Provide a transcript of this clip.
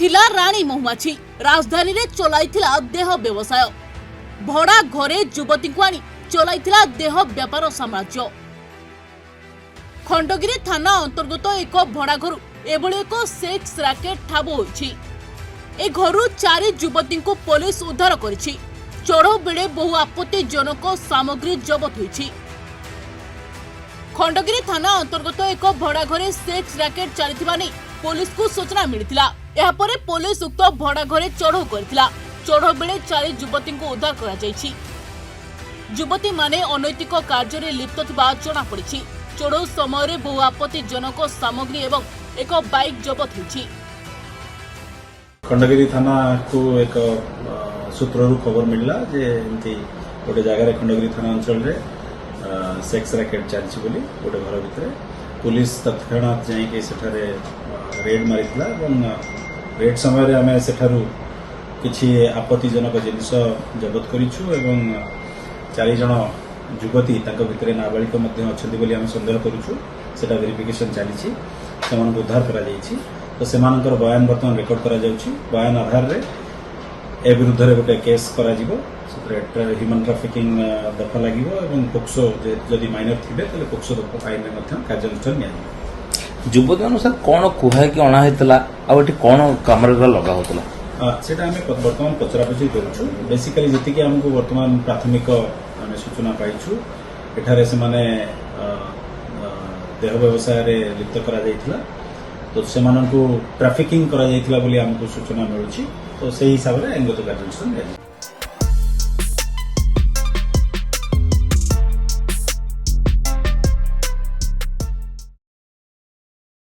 थिला रानी महुमाछी राजधानी रे चलाइथिला देह व्यवसाय भड़ा घरे युवती को आनी चलाइथिला देह व्यापार साम्राज्य। खंडगिरी थाना अंतर्गत एक भड़ा घर एभली एक सेक्स रैकेट ठाब होइछि। ए घरु 4 युवती को पुलिस उद्धार करिछि। चढ़ऊ बेले बहु आपत्तिजनक सामग्री जबत होइछि। खंडगिरी थाना अंतर्गत एक भड़ा घरे सेक्स रैकेट चलिथिबा नै पुलिस को सूचना मिलिथिला। एहा परे पुलिस उक्त भड़ा घरे चढ़ऊ करथिला। चढ़ऊ बेले 4 युवती को उद्धार करा जाइछि। युवती माने अनैतिक कार्य रे लिप्त थिबा जणा पड़िछि। चढ़ऊ समय रे बहु आपत्तिजनक सामग्री एवं एक बाइक जबत होइछि। खंडगिरी थाना को एक सूत्ररू खबर मिलला जे एमती गोटे जगह खंडगिरी थाना अंचल रे सेक्स रैकेट चलछि बोली गोटे घर भितर पुलिस तत्क्षणात जाई सेठारे रेड मारिथिला ଏବଂ रेड समय रे हमें सेठारू किछि आपत्तिजनक जिनिस जबत करिछु ଏବଂ 4 जण युवती ताक भितर नाबालिक मध्ये अछंती बोली हम संदेह करूछु। सेटा वेरिफिकेशन चलीछि। सेमान उद्धार करा जाइछि। तो सेमानकर बयान वर्तमान रेकॉर्ड करा जाउछि। बयान आधार रे ए विरुद्ध रे गोटे केस करा जिवो। ह्यूमन ट्राफिकिंग दफा लागिवो एवं पोक्सो जदि माइनर थिबे तले पोक्सो दफा आईन मध्ये कार्यानुष्ठान निया युवती अनुसार कौन कुहा कि अणा हेतला आ एठी कौन कामरे लगा होतला सेटा हमें वर्तमान पचरापचरी करूछु। बेसिकली जति कि हमको वर्तमान प्राथमिक माने सूचना पाइछु एठारे से माने देह व्यवसाय रे लिप्त करा जाइथिला। तो सेमाननको ट्राफिकिंग करा जाइथिला बोली हमको सूचना मिलुछि। तो सही हिसाब रे अंगत कार्यानुष्ठान निया